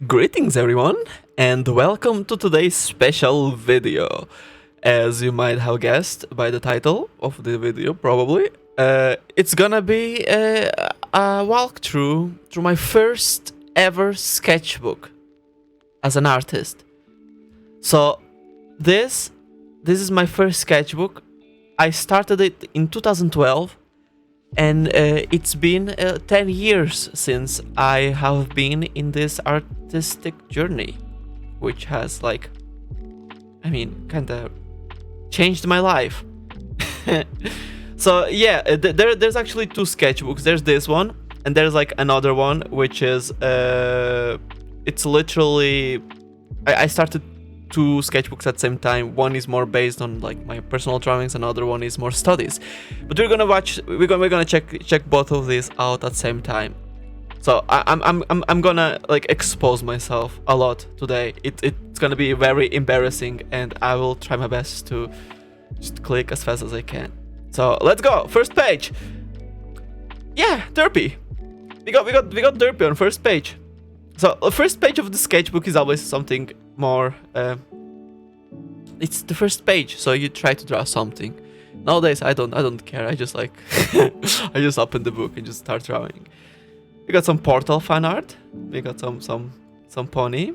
Greetings everyone, and welcome to today's special video. As you might have guessed by the title of the video, probably, it's gonna be a walkthrough through my first ever sketchbook as an artist. So this is my first sketchbook. I started it in 2012, and it's been 10 years since I have been in this artistic journey, which has, like, kind of changed my life. So yeah, there's actually two sketchbooks. There's this one, and there's like another one, which is it's literally I started two sketchbooks at the same time. One is more based on like my personal drawings, another one is more studies. But we're gonna check both of these out at the same time. So I'm gonna like expose myself a lot today. It's gonna be very embarrassing, and I will try my best to just click as fast as I can. So let's go. First page. Yeah, derpy. We got derpy on first page. So the first page of the sketchbook is always something more. It's the first page, so you try to draw something. Nowadays, I don't care. I just like I just open the book and just start drawing. We got some portal fan art. We got some pony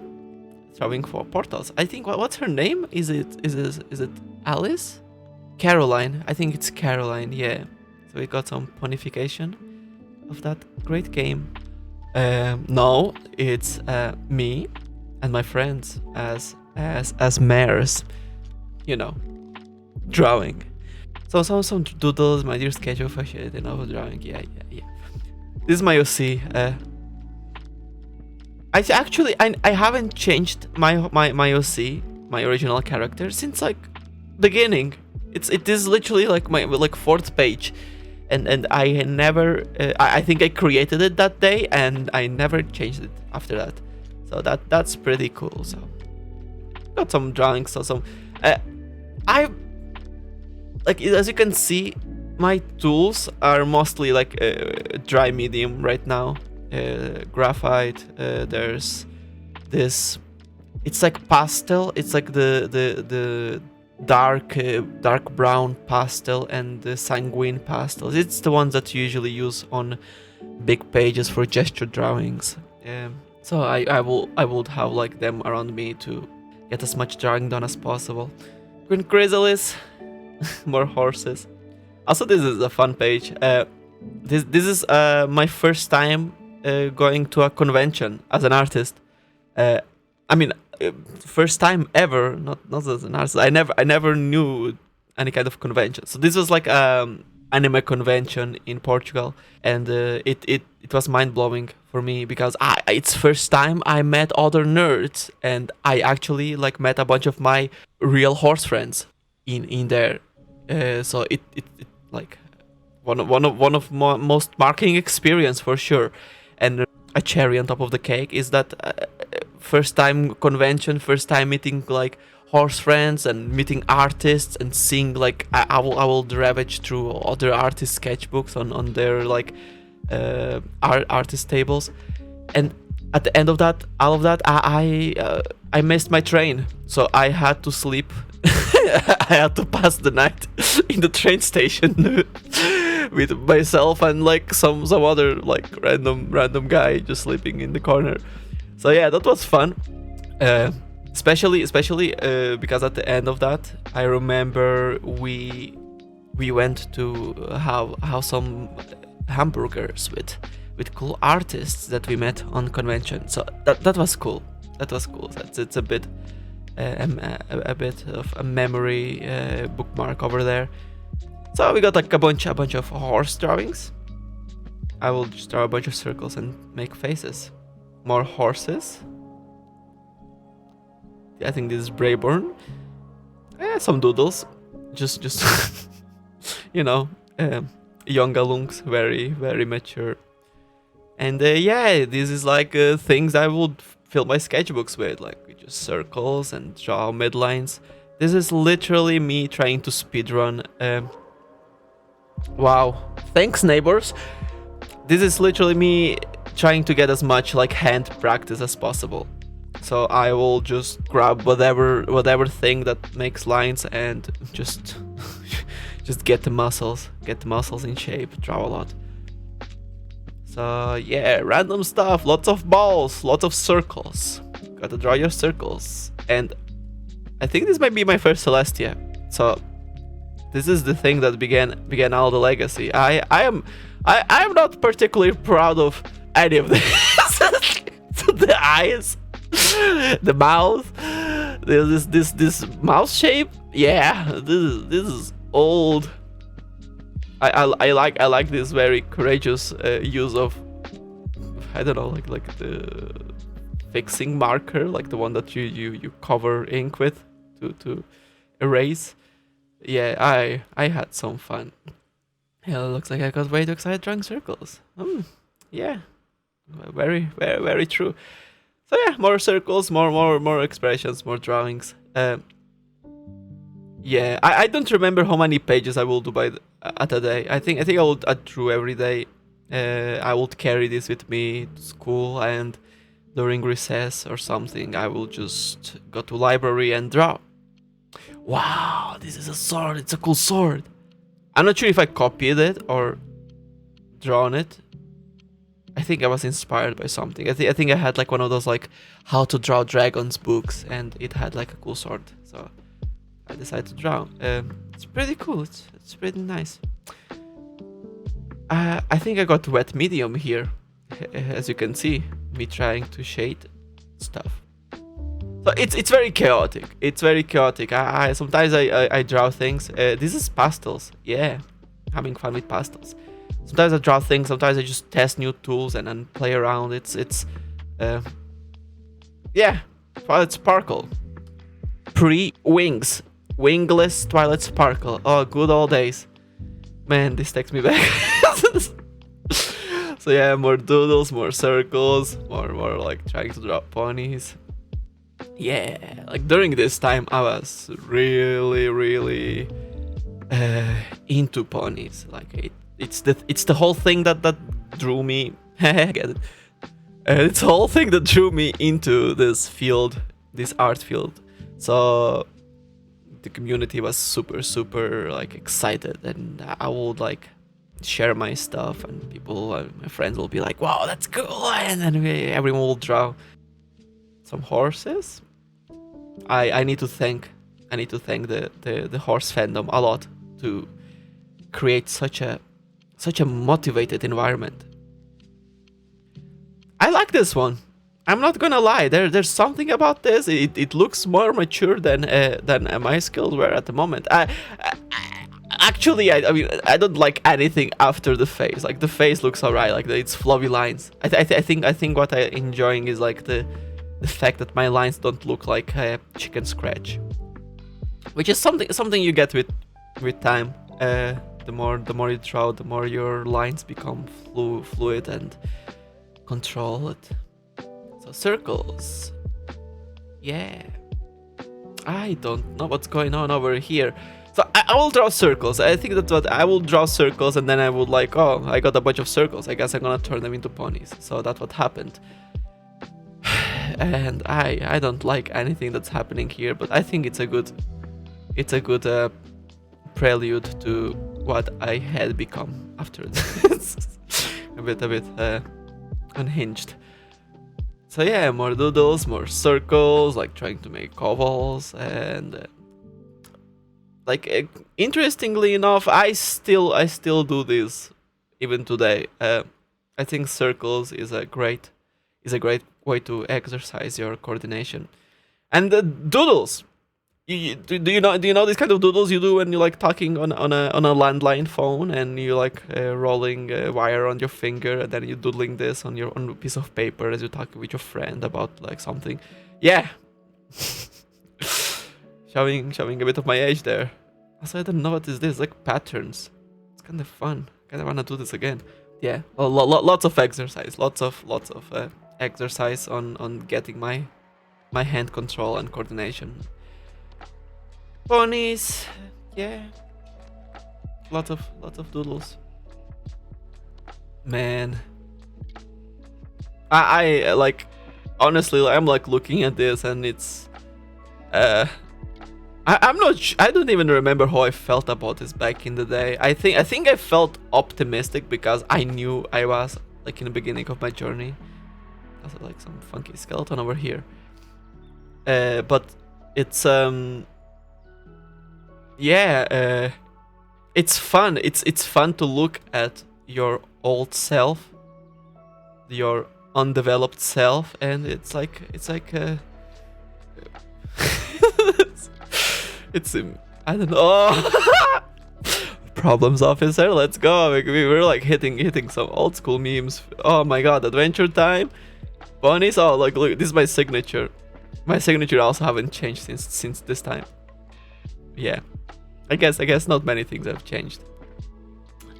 drawing for portals. I think what's her name? Is it Alice? Caroline. I think it's Caroline. Yeah. So we got some ponification of that great game. No, it's me and my friends as mares, you know, drawing. So some doodles, my dear schedule for shit, you know, drawing. Yeah. This is my OC. I haven't changed my OC, my original character, since like beginning. It is literally like my fourth page. And I never, I think I created it that day, and I never changed it after that. So that's pretty cool. So got some drawings. So I like, as you can see, my tools are mostly like dry medium right now. Graphite. There's this. It's like pastel. It's like the dark brown pastel and the sanguine pastels. It's the ones that you usually use on big pages for gesture drawings. So I would have like them around me to get as much drawing done as possible. Green chrysalis, more horses. Also, this is a fun page. This is my first time going to a convention as an artist. First time ever, not as an artist. I never knew any kind of convention. So this was like anime convention in Portugal, and it was mind blowing for me because it's first time I met other nerds, and I actually like met a bunch of my real horse friends in there. So it like one of my most marking experience for sure. And a cherry on top of the cake is that first time convention, first time meeting like horse friends and meeting artists and seeing like I will ravage through other artist sketchbooks on their like artist tables, and at the end of that, all of that, I missed my train, so I had to sleep. I had to pass the night in the train station with myself and like some other like random guy just sleeping in the corner. So yeah, that was fun. Especially because at the end of that, I remember we went to have some hamburgers with cool artists that we met on convention. So that was cool. It's a bit of a memory bookmark over there. So we got like a bunch of horse drawings. I will just draw a bunch of circles and make faces. More horses. I think this is Brayburn. Some doodles. Just you know, young alungs, very mature. And this is like things I would fill my sketchbooks with, like just circles and draw midlines. This is literally me trying to speedrun. Wow, thanks neighbors. This is literally me trying to get as much like hand practice as possible. So I will just grab whatever thing that makes lines and just just get the muscles in shape, draw a lot. So yeah, random stuff, lots of balls, lots of circles. Gotta draw your circles. And I think this might be my first Celestia. So this is the thing that began all the legacy. I'm not particularly proud of any of this. The eyes, the mouth, this mouth shape. Yeah, this is old. I like this very courageous use of, I don't know, like the fixing marker, like the one that you cover ink with to erase. Yeah, I had some fun. Yeah, it looks like I got way too excited drawing circles. Yeah, very true. So yeah, more circles, more expressions, more drawings. Yeah, I don't remember how many pages I will do at a day. I think I drew every day. I would carry this with me to school, and during recess or something, I will just go to library and draw. Wow, this is a sword. It's a cool sword. I'm not sure if I copied it or drawn it. I think I was inspired by something. I think I had like one of those like how to draw dragons books, and it had like a cool sword. So I decided to draw. It's pretty cool. It's pretty nice. I think I got wet medium here, as you can see, me trying to shade stuff. So it's very chaotic. It's very chaotic. I sometimes I draw things. This is pastels. Yeah, having fun with pastels. Sometimes I draw things. Sometimes I just test new tools and then play around. Yeah, Twilight Sparkle. Pre-wings. Wingless Twilight Sparkle. Oh, good old days. Man, this takes me back. So yeah, more doodles, more circles, more like trying to draw ponies. Yeah, like during this time I was really into ponies. Like it's the whole thing that drew me. Get it? It's the whole thing that drew me into this field, this art field. So the community was super like excited, and I would like share my stuff, and people, my friends will be like, "Wow, that's cool!" And then everyone will draw some horses. I need to thank the horse fandom a lot to create such a motivated environment. I like this one. I'm not gonna lie. There's something about this. It looks more mature than my skills were at the moment. Actually, I mean, I don't like anything after the face. Like the face looks alright. Like it's flowy lines. I think what I'm enjoying is like the fact that my lines don't look like a chicken scratch, which is something you get with time. The more you draw, the more your lines become fluid and controlled. So circles. Yeah. I don't know what's going on over here. So I will draw circles. I think that's what I will draw circles, and then I would like, oh, I got a bunch of circles. I guess I'm gonna turn them into ponies. So that's what happened. And I don't like anything that's happening here, but I think it's a good prelude to what I had become after this. a bit unhinged. So yeah, more doodles, more circles, like trying to make ovals, and interestingly enough, I still do this even today. I think circles is a great way to exercise your coordination. And the doodles. Do you know these kind of doodles you do when you're like talking on a landline phone, and you like rolling a wire on your finger, and then you're doodling this on a piece of paper as you're talking with your friend about like something. Yeah. showing a bit of my age there. Also, I don't know what is this, like patterns. It's kind of fun. Kind of want to do this again. Yeah, lots of exercise, lots of exercise on getting my hand control and coordination. Ponies, yeah, lots of doodles. Man, I like honestly, I'm like looking at this and it's I'm not I don't even remember how I felt about this back in the day. I think I felt optimistic because I knew I was like in the beginning of my journey. Also like some funky skeleton over here. But it's yeah, it's fun. It's fun to look at your old self, your undeveloped self, and it's like it's I don't know. Problems officer, let's go. We were like hitting some old school memes. Oh my god, adventure time. Bunnies. Oh, like look, this is my signature. My signature also haven't changed since this time. Yeah, I guess not many things have changed.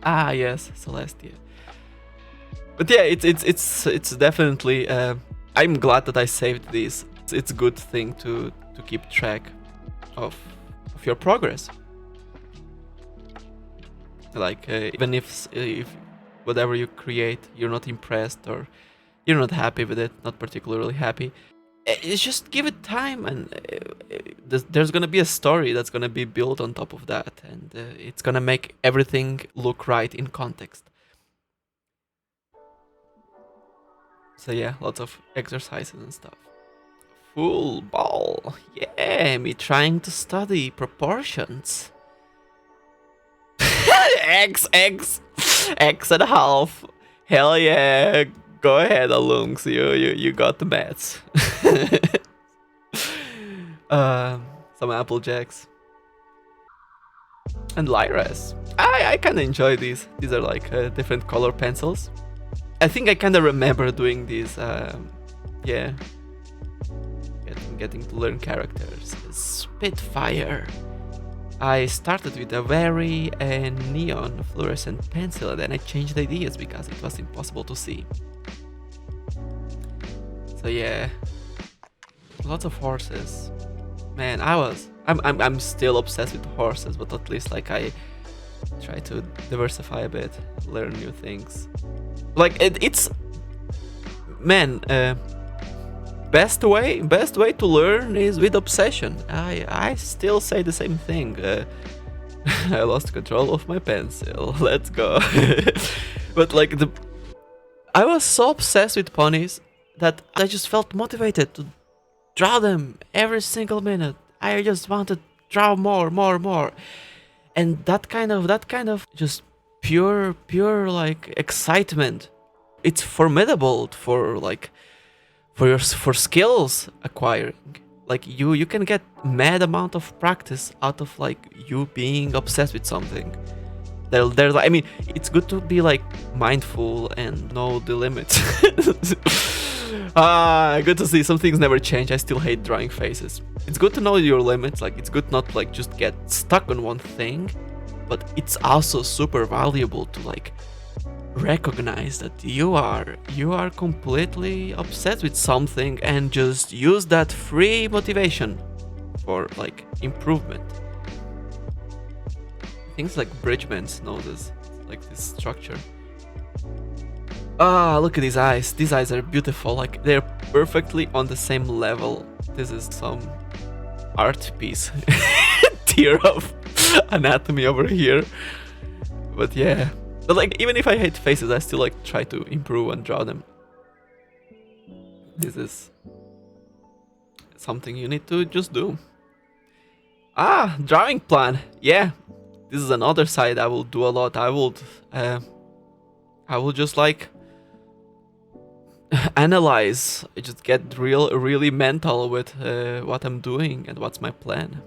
Ah yes, Celestia. But yeah, it's definitely. I'm glad that I saved these. It's a good thing to keep track of your progress. Like even if whatever you create you're not impressed or you're not happy with it, not particularly happy, it's just give it time, and there's gonna be a story that's gonna be built on top of that, and it's gonna make everything look right in context. So yeah, lots of exercises and stuff. Full ball. Yeah, me trying to study proportions. X and a half. Hell yeah. Go ahead, Alungs. You got the maths. Some Apple Jacks. And Lyras. I kinda enjoy these. These are like different color pencils. I think I kinda remember doing these. Yeah. Getting to learn characters. Spitfire. I started with a very neon fluorescent pencil, and then I changed ideas because it was impossible to see. So yeah, lots of horses. Man, I'm still obsessed with horses, but at least like I try to diversify a bit, learn new things. Like it's man. Best way to learn is with obsession. I still say the same thing. I lost control of my pencil. Let's go. But like I was so obsessed with ponies that I just felt motivated to draw them every single minute. I just wanted to draw more. And that kind of just pure like excitement. It's formidable for skills acquiring. Like you can get mad amount of practice out of like you being obsessed with something. There's I mean, it's good to be like mindful and know the limits. Good to see some things never change. I still hate drawing faces. It's good to know your limits. Like it's good not like just get stuck on one thing, but it's also super valuable to like recognize that you are completely obsessed with something and just use that free motivation for like improvement. Things like Bridgmans know this, like this structure. Look at these eyes. These eyes are beautiful. Like they're perfectly on the same level. This is some art piece. Tier of anatomy over here. But yeah. But like even if I hate faces, I still like try to improve and draw them. This is something you need to just do. Drawing plan. Yeah. This is another side I will do a lot. I will just like analyze. I just get really mental with what I'm doing and what's my plan.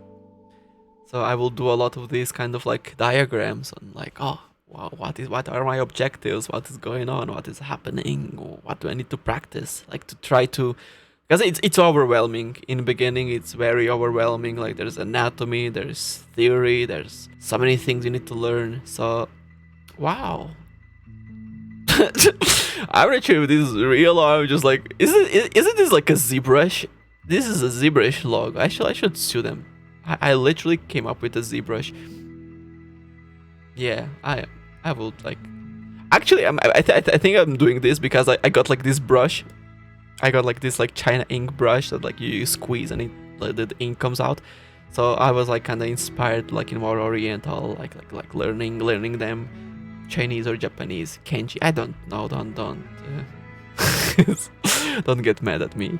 So I will do a lot of these kind of like diagrams on like, oh wow, what are my objectives? What is going on? What is happening? What do I need to practice? Like to try to, because it's overwhelming. In the beginning, it's very overwhelming. Like there's anatomy, there's theory, there's so many things you need to learn. So, wow. I'm not sure if this is real or I'm just like, isn't this like a ZBrush? This is a ZBrush log. I should sue them. I literally came up with a ZBrush. Yeah, I would like. Actually, I think I'm doing this because I got like this brush I got like this like China ink brush that like you squeeze and it like, the ink comes out. So I was like kind of inspired like in more Oriental, like learning them Chinese or Japanese kanji. I don't know. Don't don't get mad at me.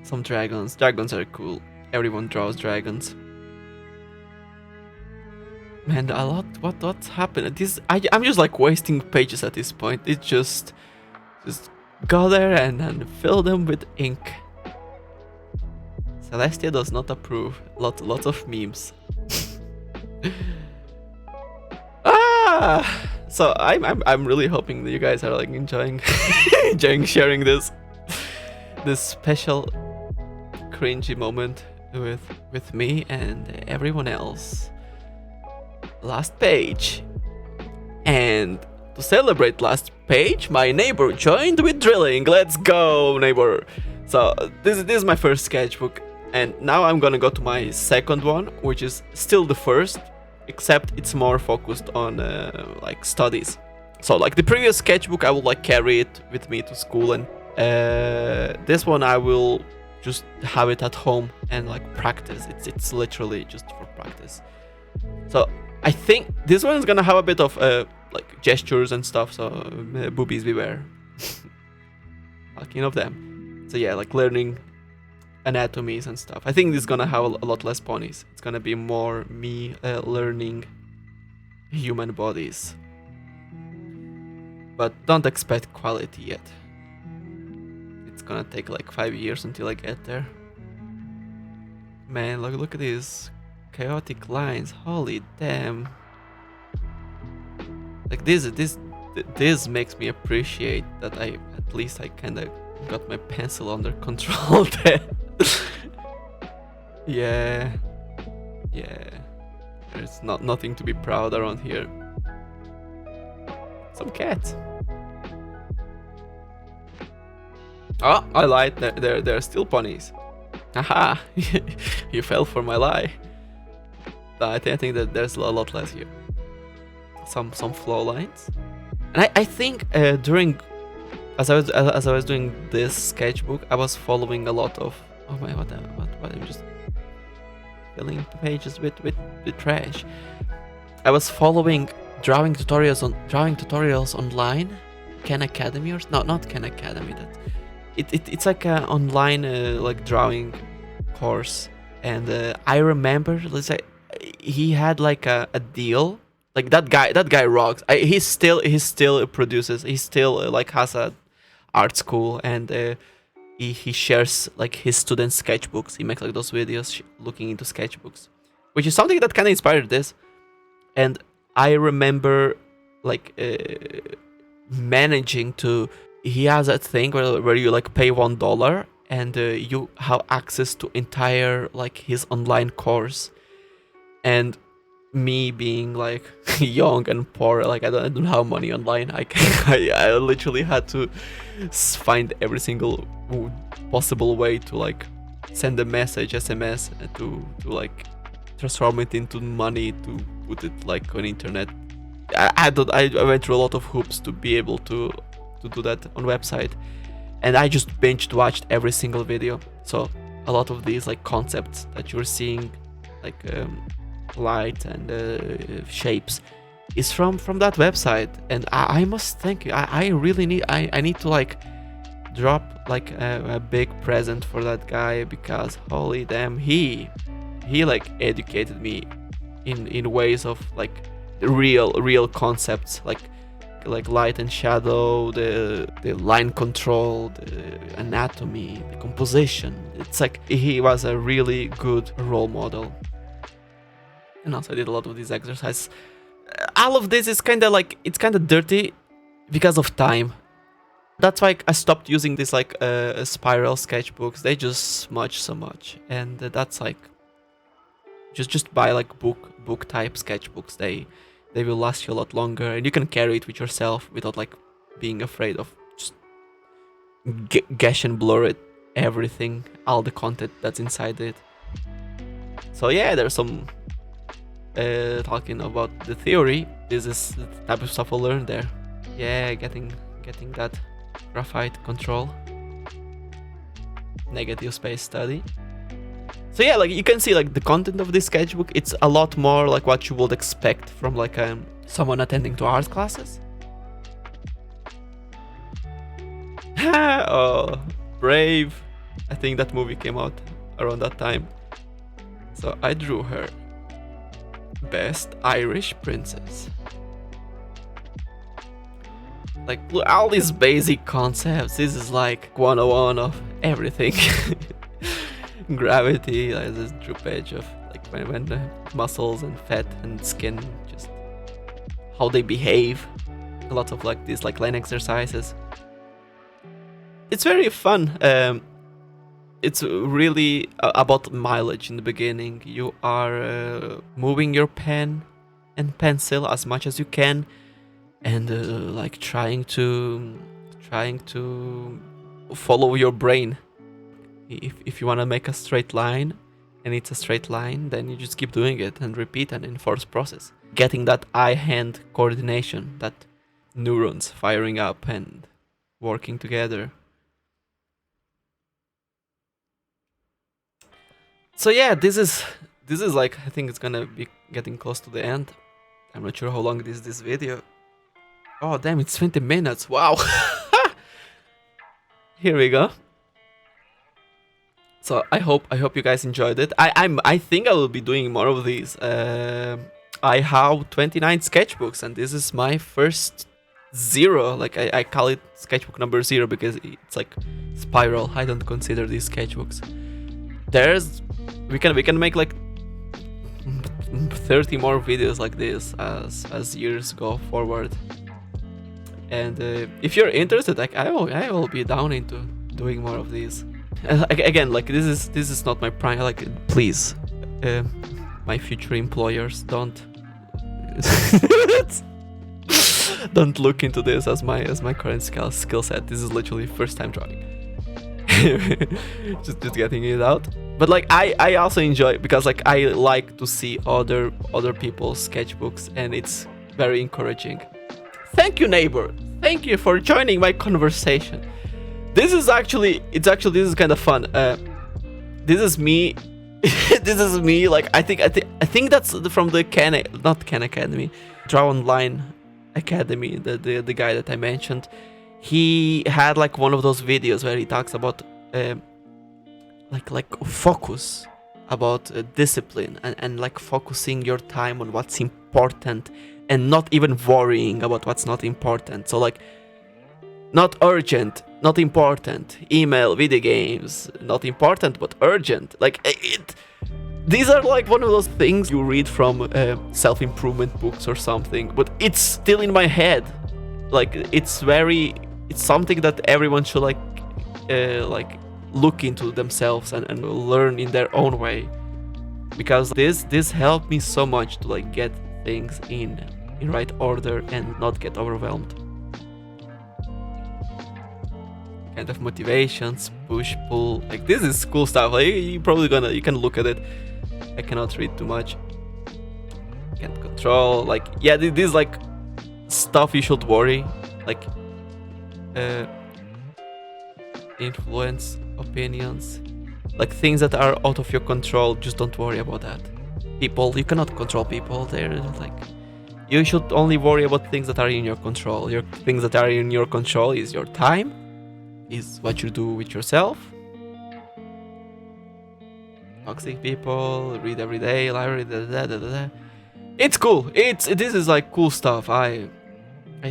Some dragons. Dragons are cool. Everyone draws dragons. Man, a lot. What's happened? I'm just like wasting pages at this point. It just go there and fill them with ink. Celestia does not approve. Lots of memes. So I'm really hoping that you guys are like enjoying sharing this special cringy moment with me and everyone else. Last page. And to celebrate last page, my neighbor joined with drilling. Let's go, neighbor. So this is my first sketchbook, and now I'm gonna go to my second one, which is still the first, except it's more focused on like studies. So like the previous sketchbook, I will like carry it with me to school, and this one I will just have it at home and like practice. It's literally just for practice. So I think this one is gonna have a bit of like gestures and stuff, so boobies beware. Talking of them. So yeah, like learning anatomies and stuff. I think this is gonna have a lot less ponies. It's gonna be more me learning human bodies. But don't expect quality yet. It's gonna take like 5 years until I get there. Man, look at these chaotic lines. Holy damn. Like this makes me appreciate that at least I kinda got my pencil under control there. Yeah. There's nothing to be proud around here. Some cats. Oh, I lied. There are still ponies. Haha. You fell for my lie. I think that there's a lot less here. Some flow lines, and I think during as I was doing this sketchbook, I was following a lot of what I'm just filling pages with trash. I was following drawing tutorials online, Khan Academy or not Khan Academy. It's like an online like drawing course, and I remember, let's say, he had like a deal. Like that guy rocks. He still produces. He still like has a art school, and he shares like his students' sketchbooks. He makes like those videos looking into sketchbooks, which is something that kind of inspired this. And I remember like managing to. He has that thing where you like pay $1 and you have access to entire like his online course. And me being like young and poor, like I don't have money online. I literally had to find every single possible way to like send a message, SMS, to like transform it into money, to put it like on internet. I went through a lot of hoops to be able to do that on website, and I just binge watched every single video. So a lot of these like concepts that you're seeing, like light and shapes, is from that website. And I must thank you. I really need I need to like drop like a big present for that guy, because holy damn, he like educated me in ways of like real concepts, like light and shadow, the line control, the anatomy, the composition. It's like he was a really good role model. And also I did a lot of these exercises. All of this is kind of like, it's kind of dirty because of time. That's why I stopped using these like spiral sketchbooks. They just smudge so much, and that's like just buy like book type sketchbooks. They will last you a lot longer, and you can carry it with yourself without like being afraid of just gash and blur it, everything, all the content that's inside it. So yeah, there's some talking about the theory. This is the type of stuff I learned there. Yeah, getting that graphite control. negative space study. So yeah, like you can see like the content of this sketchbook, it's a lot more like what you would expect from like someone attending to art classes. Oh, Brave. I think that movie came out around that time. So I drew her. Best Irish princess. Like all these basic concepts, this is like 101 of everything. Gravity, like this droopage of like when the muscles and fat and skin, just how they behave. A lot of like these like line exercises. It's very fun. It's really about mileage in the beginning. You are moving your pen and pencil as much as you can, and like trying to follow your brain. If you want to make a straight line and it's a straight line, then you just keep doing it and repeat and enforce process, getting that eye-hand coordination, that neurons firing up and working together. So yeah, this is like, I think it's gonna be getting close to the end. I'm not sure how long is this video. Oh damn, it's 20 minutes. Wow. Here we go. So I hope you guys enjoyed it. I think I will be doing more of these. I have 29 sketchbooks and this is my first 0. Like I call it sketchbook number 0 because it's like spiral. I don't consider these sketchbooks. We can make like 30 more videos like this as years go forward. And if you're interested, like I will be down into doing more of these. Again, like this is not my prime. Like please, my future employers, don't look into this as my current skill set. This is literally first time drawing. just getting it out. But like I also enjoy it because like I like to see other people's sketchbooks and it's very encouraging. Thank you, neighbor. Thank you for joining my conversation. This is kind of fun. This is me. This is me. Like I think that's from the not Khan Academy, Draw Online Academy. The guy that I mentioned. He had like one of those videos where he talks about like focus, about discipline and like focusing your time on what's important and not even worrying about what's not important. So like not urgent, not important. Email, video games, not important but urgent. Like these are like one of those things you read from self-improvement books or something, but it's still in my head. Like it's something that everyone should like look into themselves and learn in their own way, because this helped me so much to like get things in right order and not get overwhelmed. Kind of motivations, push, pull, like this is cool stuff. Like you can look at it. I cannot read too much. Can't control, like yeah, this is like stuff you should worry, like influence, opinions, like things that are out of your control. Just don't worry about that. People, you cannot control people. They're like, you should only worry about things that are in your control. Your things that are in your control is your time, is what you do with yourself. Toxic people, read every day, library, It's cool. This is like cool stuff. I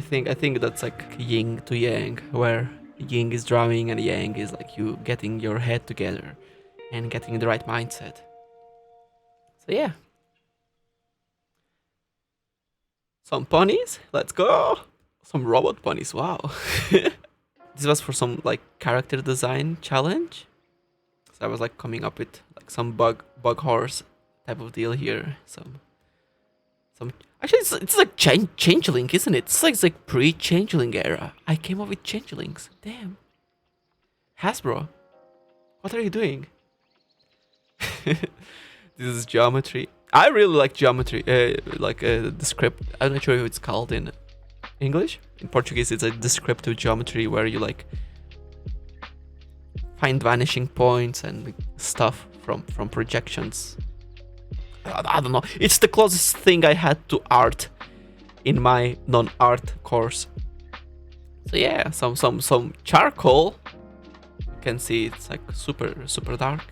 think that's like yin to yang, where yin is drawing and yang is like you getting your head together and getting the right mindset. So yeah. Some ponies, let's go. Some robot ponies, wow. This was for some like character design challenge. So I was like coming up with like some bug horse type of deal here. Some actually it's like changeling, isn't it? It's like pre-changeling era. I came up with changelings. Damn. Hasbro, what are you doing? This is geometry. I really like geometry. The script. I'm not sure if it's called in English. In Portuguese, it's a descriptive geometry where you like find vanishing points and stuff from projections. I don't know. It's the closest thing I had to art in my non-art course. So yeah, some charcoal. You can see it's like super dark.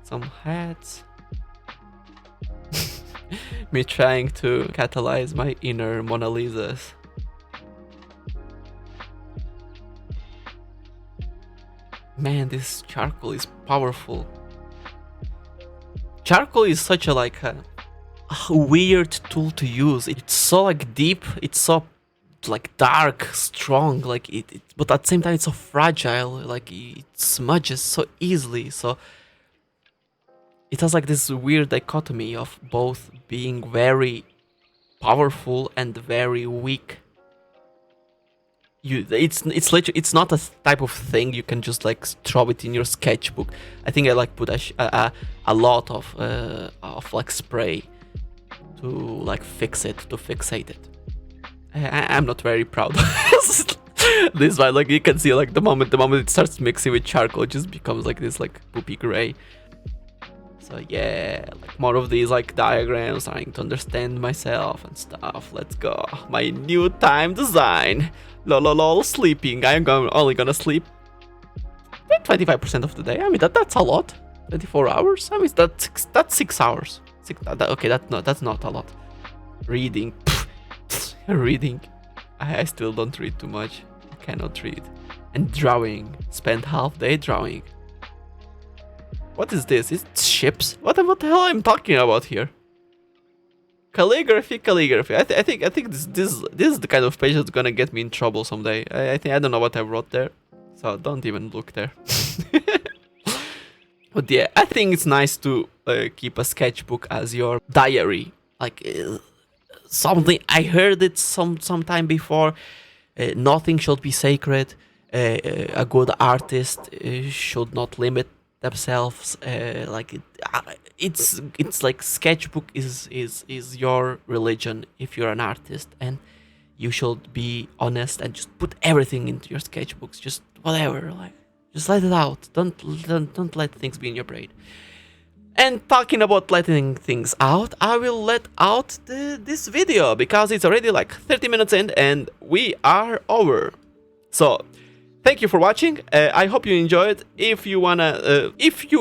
Some hats. Me trying to catalyze my inner Mona Lisas. Man, this charcoal is powerful. Charcoal is such a a weird tool to use. It's so like deep, it's so like dark, strong, like but at the same time it's so fragile, like it smudges so easily. So it has like this weird dichotomy of both being very powerful and very weak. It's literally, it's not a type of thing you can just like throw it in your sketchbook. I think I like put a lot of like spray to like fixate it. I'm not very proud of this one. Like you can see, like the moment it starts mixing with charcoal, it just becomes like this like poopy gray. So yeah, like more of these like diagrams, trying to understand myself and stuff. Let's go. My new time design. Lol, sleeping. I'm only gonna sleep 25% of the day. I mean that's a lot. 24 hours. I mean that's 6 hours. Okay, that's not a lot. Reading. Reading. I still don't read too much. I cannot read. And drawing. Spend half day drawing. What is this? It's ships? What the hell I'm talking about here? Calligraphy. I think this is the kind of page that's gonna get me in trouble someday. I don't know what I wrote there, so don't even look there. But yeah, I think it's nice to keep a sketchbook as your diary. Like something I heard it sometime before. Nothing should be sacred. A good artist should not limit themselves. It's like sketchbook is your religion if you're an artist, and you should be honest and just put everything into your sketchbooks. Just whatever, like just let it out. Don't let things be in your brain. And talking about letting things out, I will let out this video because it's already like 30 minutes in and we are over. So thank you for watching. I hope you enjoyed. If you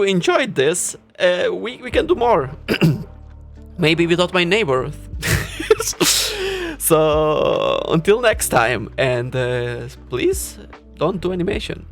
enjoyed this, we can do more. Maybe without my neighbor. So until next time, and please don't do animation.